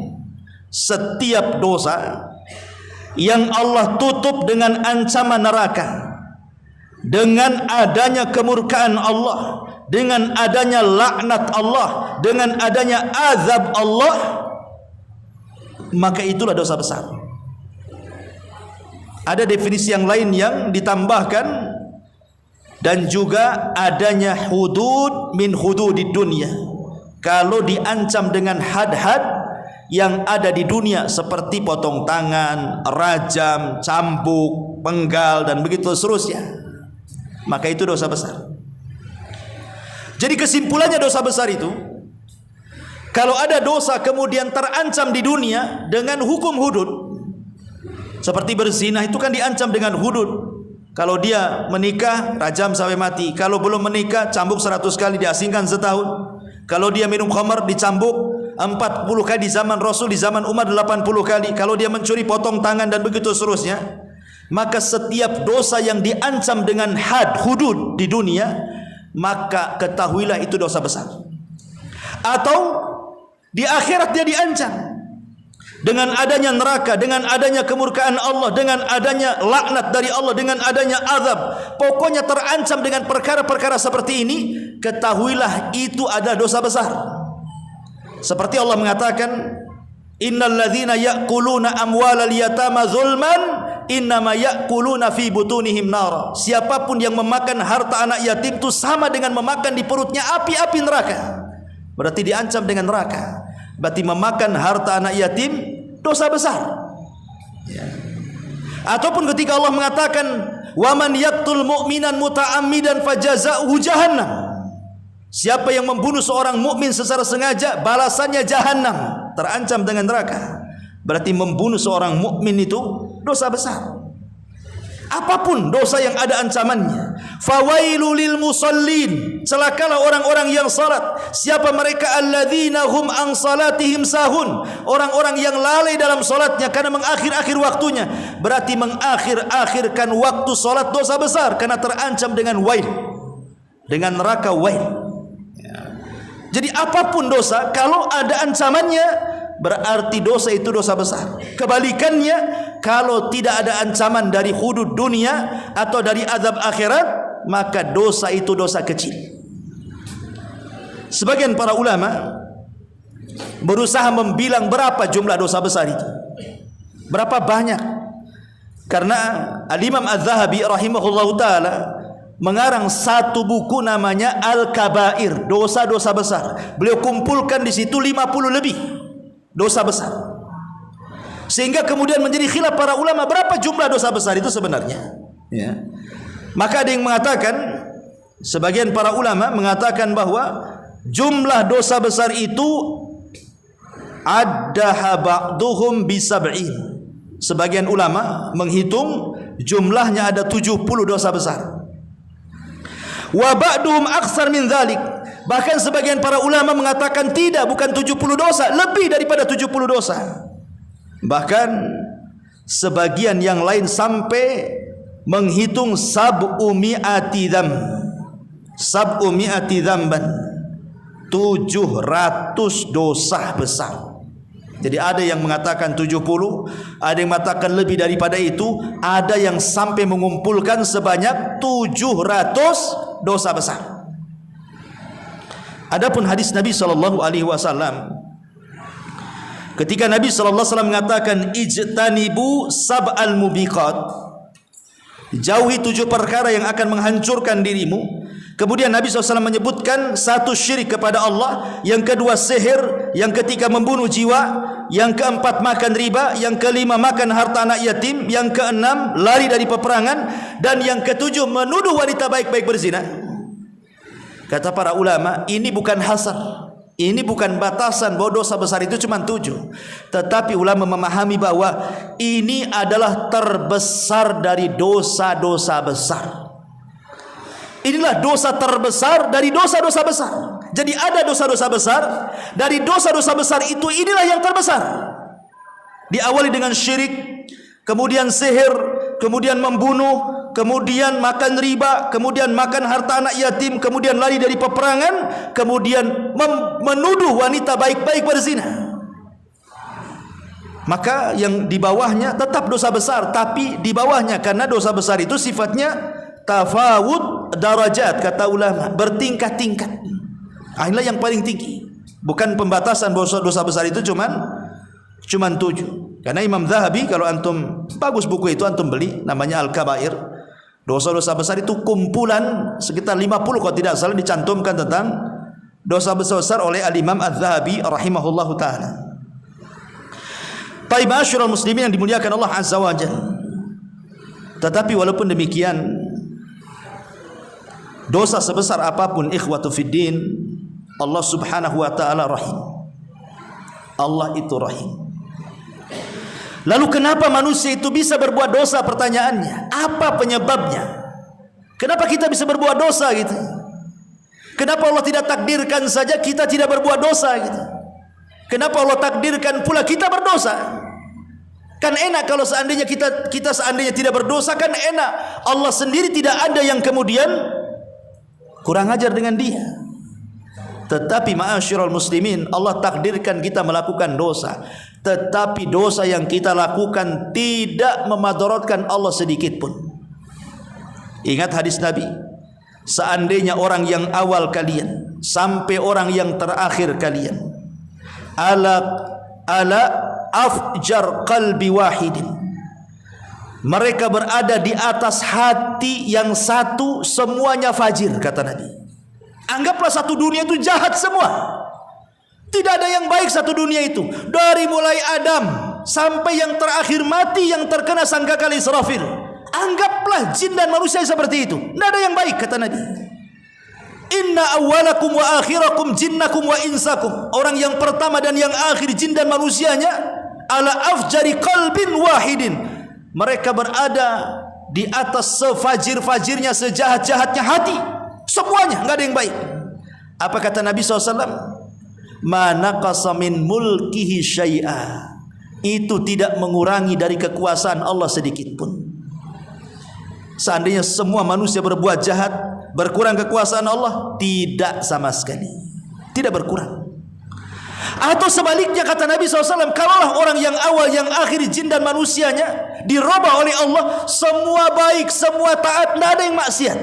Setiap dosa yang Allah tutup dengan ancaman neraka, dengan adanya kemurkaan Allah, dengan adanya laknat Allah, dengan adanya azab Allah, maka itulah dosa besar. Ada definisi yang lain yang ditambahkan, dan juga adanya hudud min hududid dunia. Kalau diancam dengan had-had yang ada di dunia seperti potong tangan, rajam, cambuk, penggal dan begitu seterusnya, maka itu dosa besar. Jadi kesimpulannya dosa besar itu, kalau ada dosa kemudian terancam di dunia dengan hukum hudud, seperti berzina itu kan diancam dengan hudud. Kalau dia menikah rajam sampai mati, kalau belum menikah cambuk 100 kali, diasingkan setahun. Kalau dia minum khamar dicambuk 40 kali di zaman Rasul, di zaman Umar 80 kali. Kalau dia mencuri potong tangan dan begitu seterusnya. Maka setiap dosa yang diancam dengan had hudud di dunia, maka ketahuilah itu dosa besar. Atau di akhirat dia diancam dengan adanya neraka, dengan adanya kemurkaan Allah, dengan adanya laknat dari Allah, dengan adanya azab. Pokoknya terancam dengan perkara-perkara seperti ini, ketahuilah itu adalah dosa besar. Seperti Allah mengatakan, Innal ladzina ya'kuluna amwalal yatama zulman innama ya'kuluna fi butunihim nara. Siapapun yang memakan harta anak yatim itu sama dengan memakan di perutnya api-api neraka. Berarti diancam dengan neraka. Berarti memakan harta anak yatim dosa besar. Ya. Ataupun ketika Allah mengatakan wa man yaqtul mu'minan muta'ammidan fajaza'uhu jahannam. Siapa yang membunuh seorang mukmin secara sengaja, balasannya jahanam, terancam dengan neraka. Berarti membunuh seorang mukmin itu dosa besar. Apapun dosa yang ada ancamannya. Fawailul lil musallin, celakalah orang-orang yang salat. Siapa mereka? Alladzina hum an salatihim sahun, orang-orang yang lalai dalam salatnya karena mengakhir-akhir waktunya. Berarti mengakhir-akhirkan waktu salat dosa besar karena terancam dengan wail, dengan neraka wail. Jadi apapun dosa, kalau ada ancamannya, berarti dosa itu dosa besar. Kebalikannya, kalau tidak ada ancaman dari hudud dunia atau dari azab akhirat, maka dosa itu dosa kecil. Sebagian para ulama berusaha membilang berapa jumlah dosa besar itu, berapa banyak. Karena Al-Imam Az-Zahabi rahimahullahu ta'ala mengarang satu buku namanya Al-Kabair, dosa-dosa besar. Beliau kumpulkan di situ 50 lebih dosa besar. Sehingga kemudian menjadi khilaf para ulama berapa jumlah dosa besar itu sebenarnya. Ya. Maka ada yang mengatakan, sebagian para ulama mengatakan bahwa jumlah dosa besar itu addaha ba'duhum bisab'in. Sebagian ulama menghitung jumlahnya ada 70 dosa besar. Wa ba'duhum aksar min dzalik. Bahkan sebagian para ulama mengatakan tidak, bukan 70 dosa, lebih daripada 70 dosa. Bahkan sebagian yang lain sampai menghitung sab'umi'ati dzam. Sab'umi'ati dzamban. 700 dosa besar. Jadi ada yang mengatakan 70, ada yang mengatakan lebih daripada itu, ada yang sampai mengumpulkan sebanyak 700 dosa besar. Adapun hadis Nabi sallallahu alaihi wasallam, ketika Nabi sallallahu alaihi wasallam mengatakan ijtanibu sab'al mubiqat, jauhi 7 perkara yang akan menghancurkan dirimu. Kemudian Nabi SAW menyebutkan satu syirik kepada Allah, yang kedua sihir, yang ketiga membunuh jiwa, yang keempat makan riba, yang kelima makan harta anak yatim, yang keenam lari dari peperangan, dan yang ketujuh menuduh wanita baik-baik berzina. Kata para ulama, ini bukan hasar, ini bukan batasan bahwa dosa besar itu cuma 7. Tetapi ulama memahami bahwa ini adalah terbesar dari dosa-dosa besar. Inilah dosa terbesar dari dosa-dosa besar. Jadi ada dosa-dosa besar, dari dosa-dosa besar itu inilah yang terbesar. Diawali dengan syirik, kemudian sihir, kemudian membunuh, kemudian makan riba, kemudian makan harta anak yatim, kemudian lari dari peperangan, kemudian menuduh wanita baik-baik berzina. Maka yang di bawahnya tetap dosa besar, tapi di bawahnya, karena dosa besar itu sifatnya tafawud darajat, kata ulama, bertingkat-tingkat. Inilah yang paling tinggi. Bukan pembatasan dosa besar itu cuman 7. Karena Imam Zahabi, kalau antum, bagus buku itu, antum beli, namanya Al-Kabair. Dosa-dosa besar itu kumpulan sekitar 50 kalau tidak salah, dicantumkan tentang dosa besar oleh Al-Imam Az-Zahabi rahimahullahu ta'ala. Taib ma'asyiral muslimin yang dimuliakan Allah Azza wa Jalla. Tetapi walaupun demikian, dosa sebesar apapun, ikhwatu fiddin, Allah subhanahu wa ta'ala rahim. Allah itu rahim. Lalu kenapa manusia itu bisa berbuat dosa? Pertanyaannya, apa penyebabnya? Kenapa kita bisa berbuat dosa gitu? Kenapa Allah tidak takdirkan saja kita tidak berbuat dosa gitu? Kenapa Allah takdirkan pula kita berdosa? Kan enak kalau seandainya kita seandainya tidak berdosa, kan enak. Allah sendiri tidak ada yang kemudian kurang ajar dengan dia. Tetapi ma'asyiral muslimin, Allah takdirkan kita melakukan dosa. Tetapi dosa yang kita lakukan tidak memadaratkan Allah sedikit pun. Ingat hadis Nabi, seandainya orang yang awal kalian sampai orang yang terakhir kalian, ala afjar qalbi wahidin. Mereka berada di atas hati yang satu, semuanya fajir, kata Nabi. Anggaplah satu dunia itu jahat semua. Tidak ada yang baik satu dunia itu. Dari mulai Adam sampai yang terakhir mati yang terkena sangkakala Israfil. Anggaplah jin dan manusia seperti itu. Tidak ada yang baik, kata Nabi. Inna awwalakum wa akhirakum jinnakum wa insakum. Orang yang pertama dan yang akhir jin dan manusianya ala afjari qalbin wahidin. Mereka berada di atas sefajir-fajirnya, sejahat-jahatnya hati. Semuanya, enggak ada yang baik. Apa kata Nabi SAW? Ma naqasa min mulkihi syai'a. Itu tidak mengurangi dari kekuasaan Allah sedikit pun. Seandainya semua manusia berbuat jahat, berkurang kekuasaan Allah? Tidak sama sekali. Tidak berkurang. Atau sebaliknya kata Nabi SAW, kalaulah orang yang awal, yang akhir, jin dan manusianya dirubah oleh Allah, semua baik, semua taat, tidak ada yang maksiat.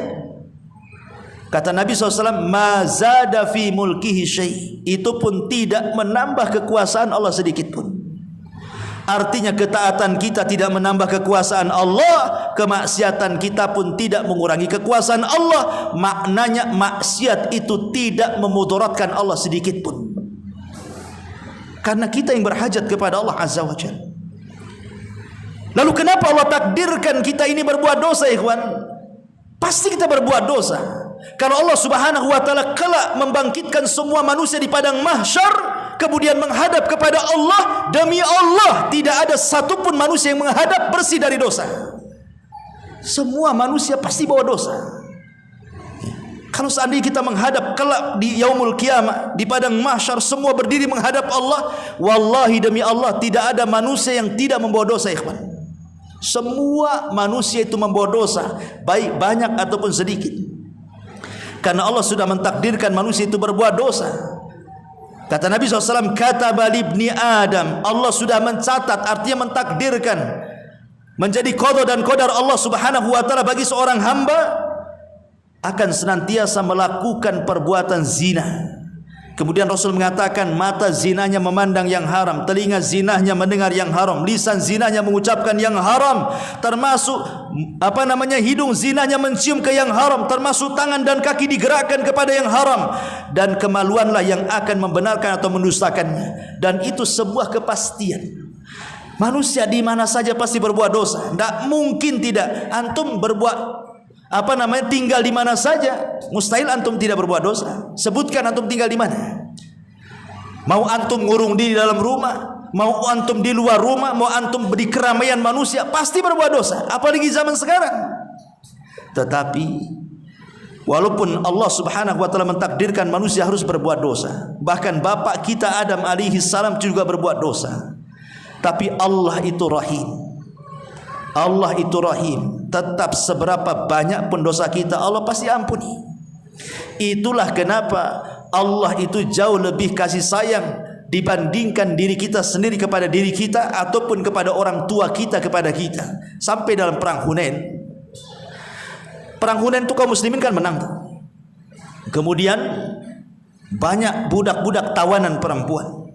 Kata Nabi SAW, ma zada fi mulkihi syai'. Itu pun tidak menambah kekuasaan Allah sedikit pun. Artinya ketaatan kita tidak menambah kekuasaan Allah, kemaksiatan kita pun tidak mengurangi kekuasaan Allah. Maknanya maksiat itu tidak memudaratkan Allah sedikit pun. Karena kita yang berhajat kepada Allah Azza wa Jalla. Lalu kenapa Allah takdirkan kita ini berbuat dosa, ikhwan? Pasti kita berbuat dosa. Kalau Allah Subhanahu wa taala kelak membangkitkan semua manusia di padang mahsyar, kemudian menghadap kepada Allah, demi Allah tidak ada satupun manusia yang menghadap bersih dari dosa. Semua manusia pasti bawa dosa. Kalau seandainya kita menghadap kelak di yaumul kiamah, di padang mahsyar, semua berdiri menghadap Allah, wallahi demi Allah tidak ada manusia yang tidak membawa dosa, ikhwan. Semua manusia itu membawa dosa, baik banyak ataupun sedikit. Karena Allah sudah mentakdirkan manusia itu berbuat dosa. Kata Nabi SAW, kataba libni Adam. Allah sudah mencatat, artinya mentakdirkan, menjadi qada dan qadar Allah Subhanahu wa taala bagi seorang hamba akan senantiasa melakukan perbuatan zina. Kemudian Rasul mengatakan, mata zinanya memandang yang haram, telinga zinahnya mendengar yang haram, lisan zinahnya mengucapkan yang haram, termasuk hidung zinahnya mencium ke yang haram, termasuk tangan dan kaki digerakkan kepada yang haram, dan kemaluanlah yang akan membenarkan atau mendustakannya. Dan itu sebuah kepastian. Manusia di mana saja pasti berbuat dosa. Tidak mungkin tidak. Antum berbuat tinggal di mana saja, mustahil antum tidak berbuat dosa. Sebutkan antum tinggal di mana. Mau antum ngurung diri dalam rumah, mau antum di luar rumah, mau antum di keramaian manusia, pasti berbuat dosa. Apalagi zaman sekarang. Tetapi walaupun Allah Subhanahu wa taala mentakdirkan manusia harus berbuat dosa, bahkan bapak kita Adam alaihi salam juga berbuat dosa, tapi Allah itu rahim. Allah itu rahim. Tetap seberapa banyak pun dosa kita, Allah pasti ampuni. Itulah kenapa Allah itu jauh lebih kasih sayang dibandingkan diri kita sendiri kepada diri kita, ataupun kepada orang tua kita kepada kita. Sampai dalam perang Hunain. Perang Hunain itu kaum muslimin kan menang. Kemudian banyak budak-budak tawanan perempuan.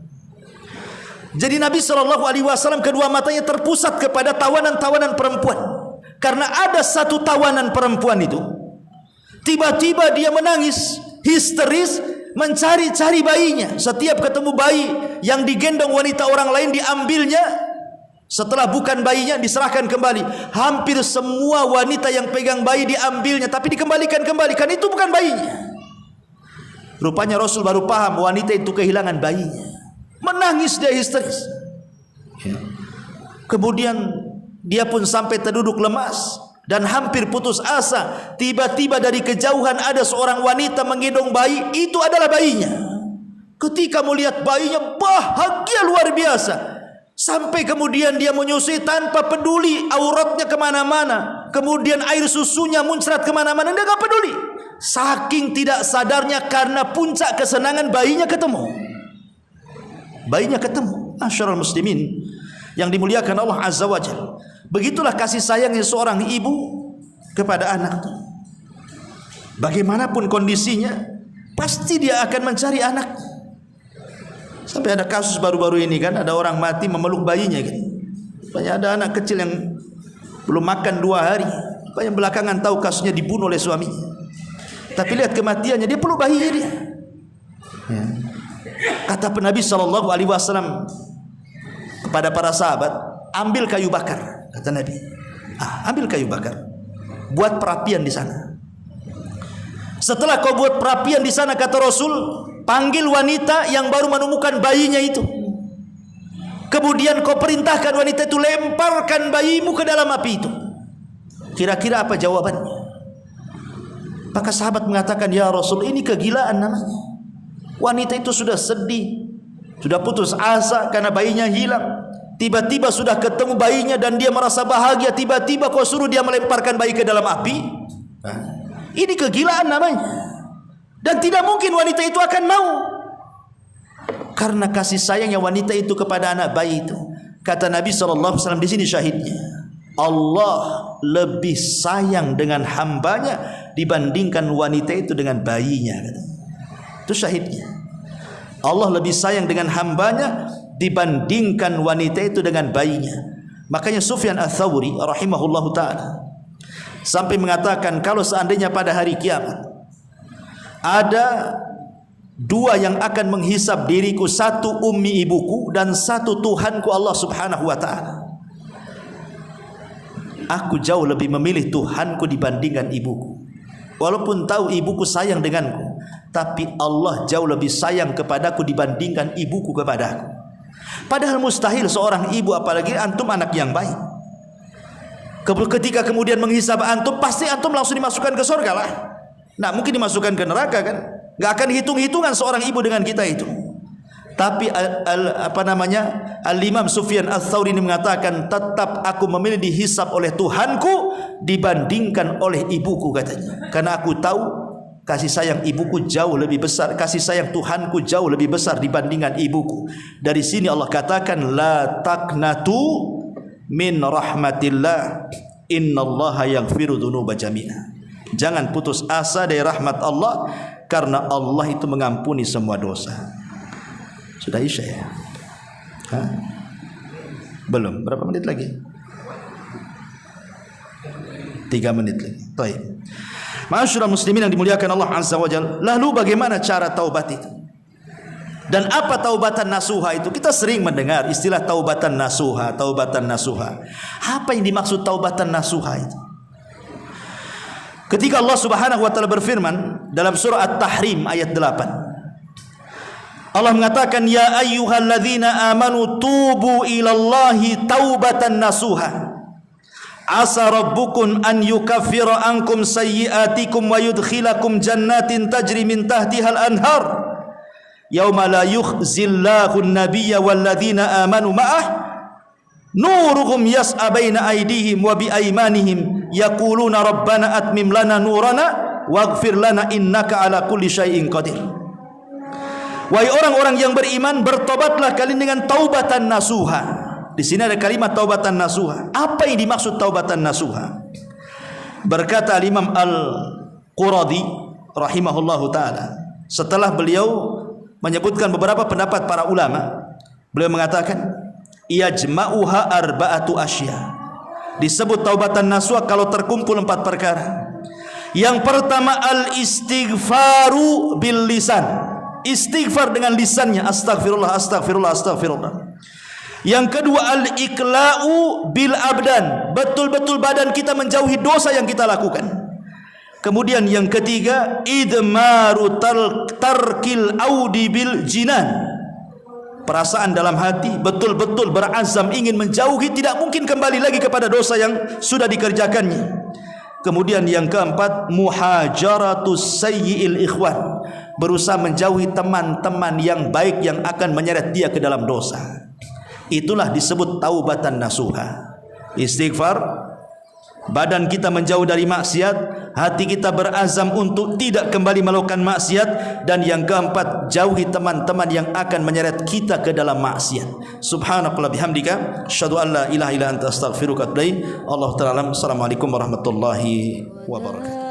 Jadi Nabi SAW kedua matanya terpusat kepada tawanan-tawanan perempuan. Karena ada satu tawanan perempuan itu, tiba-tiba dia menangis, histeris, mencari-cari bayinya. Setiap ketemu bayi yang digendong wanita orang lain, diambilnya. Setelah bukan bayinya, diserahkan kembali. Hampir semua wanita yang pegang bayi diambilnya, tapi dikembalikan kembali, kan itu bukan bayinya. Rupanya Rasul baru paham wanita itu kehilangan bayinya. Menangis dia histeris. Kemudian dia pun sampai terduduk lemas dan hampir putus asa. Tiba-tiba dari kejauhan ada seorang wanita menggendong bayi. Itu adalah bayinya. Ketika melihat bayinya, bahagia luar biasa. Sampai kemudian dia menyusui tanpa peduli auratnya kemana-mana. Kemudian air susunya muncrat kemana-mana, dia gak peduli. Saking tidak sadarnya, karena puncak kesenangan bayinya ketemu. Bayinya ketemu. Masyarul muslimin yang dimuliakan Allah Azza wa Jalla. Begitulah kasih sayangnya seorang ibu kepada anak. Bagaimanapun kondisinya, pasti dia akan mencari anak. Sampai ada kasus baru-baru ini kan, ada orang mati memeluk bayinya kan. Banyak ada anak kecil yang belum makan 2 hari, banyak belakangan tahu kasusnya dibunuh oleh suami. Tapi lihat kematiannya, dia peluk bayinya dia. Ya. Kata Nabi SAW kepada para sahabat, ambil kayu bakar, kata Nabi. Ambil kayu bakar, buat perapian di sana. Setelah kau buat perapian di sana, kata Rasul, panggil wanita yang baru menemukan bayinya itu. Kemudian kau perintahkan wanita itu lemparkan bayimu ke dalam api itu. Kira-kira apa jawabannya? Maka sahabat mengatakan, ya Rasul, ini kegilaan namanya. Wanita itu sudah sedih, sudah putus asa karena bayinya hilang. Tiba-tiba sudah ketemu bayinya dan dia merasa bahagia. Tiba-tiba kau suruh dia melemparkan bayi ke dalam api. Ini kegilaan namanya. Dan tidak mungkin wanita itu akan mau, karena kasih sayangnya wanita itu kepada anak bayi itu. Kata Nabi SAW, di sini syahidnya, Allah lebih sayang dengan hambanya dibandingkan wanita itu dengan bayinya. Itu syahidnya. Allah lebih sayang dengan hambanya dibandingkan wanita itu dengan bayinya. Makanya Sufyan Ats-Tsauri rahimahullahu ta'ala sampai mengatakan, kalau seandainya pada hari kiamat ada 2 yang akan menghisab diriku, 1 ummi ibuku dan 1 Tuhanku Allah subhanahu wa ta'ala, aku jauh lebih memilih Tuhanku dibandingkan ibuku. Walaupun tahu ibuku sayang denganku, tapi Allah jauh lebih sayang kepadaku dibandingkan ibuku kepadaku. Padahal mustahil seorang ibu, apalagi antum anak yang baik, ketika kemudian menghisab antum, pasti antum langsung dimasukkan ke surga lah. Nah, mungkin dimasukkan ke neraka kan? Gak akan hitung-hitungan seorang ibu dengan kita itu. Tapi Al-Imam Sufyan Ats-Tsauri ini mengatakan, tetap aku memilih dihisab oleh Tuhanku dibandingkan oleh ibuku, katanya. Karena aku tahu kasih sayang ibuku jauh lebih besar, kasih sayang Tuhanku jauh lebih besar dibandingkan ibuku. Dari sini Allah katakan, la taqnatu min rahmatillah, innallaha yaghfiru dzunuba jami'a. Jangan putus asa dari rahmat Allah, karena Allah itu mengampuni semua dosa. Sudah Isya ya? Belum, berapa menit lagi? 3 menit lagi. Baik. Ma'asyiral muslimin yang dimuliakan Allah Azza wa Jalla, lalu bagaimana cara taubat itu? Dan apa taubatan nasuha itu? Kita sering mendengar istilah taubatan nasuha, taubatan nasuha. Apa yang dimaksud taubatan nasuha itu? Ketika Allah Subhanahu wa taala berfirman dalam surah At-Tahrim ayat 8, Allah mengatakan, ya ayyuhalladzina amanu tubu ilallahi taubatan nasuha asa rabbukum an yukaffira ankum sayyi'atikum wa yudkhilakum jannatin tajri min tahtihal anhar yauma la yukhzillahu an-nabiyya walladzina amanu ma'ah nuruhum yas'a baina aydihim wa bi aymanihim yaquluna rabbana atmim lana nurana waghfir lana innaka ala kulli syai'in qadir. Wahai orang-orang yang beriman, bertobatlah kalian dengan taubatan nasuha. Di sini ada kalimat taubatan nasuha. Apa yang dimaksud taubatan nasuha? Berkata Imam Al-Quradi rahimahullahu taala, setelah beliau menyebutkan beberapa pendapat para ulama, beliau mengatakan, ijma'uha arba'atu asya. Disebut taubatan nasuha kalau terkumpul 4 perkara. Yang pertama, al-istighfaru bil lisan. Istighfar dengan lisannya, astagfirullah, astagfirullah, astagfirullah. Yang kedua, al-iqla'u bil abdan. Betul-betul badan kita menjauhi dosa yang kita lakukan. Kemudian yang ketiga, idmaru tarkil audi bil jinan. Perasaan dalam hati betul-betul berazam ingin menjauhi, tidak mungkin kembali lagi kepada dosa yang sudah dikerjakannya. Kemudian yang keempat, muhajaratus sayyi'il ikhwan. Berusaha menjauhi teman-teman yang baik yang akan menyeret dia ke dalam dosa. Itulah disebut taubatan nasuha. Istighfar, badan kita menjauh dari maksiat, hati kita berazam untuk tidak kembali melakukan maksiat, dan yang keempat, jauhi teman-teman yang akan menyeret kita ke dalam maksiat. Subhanakallah bihamdika, asyhadu an la ilaha illa anta astaghfiruka wa atubu ilaik. Allahu ta'ala. Assalamualaikum warahmatullahi wabarakatuh.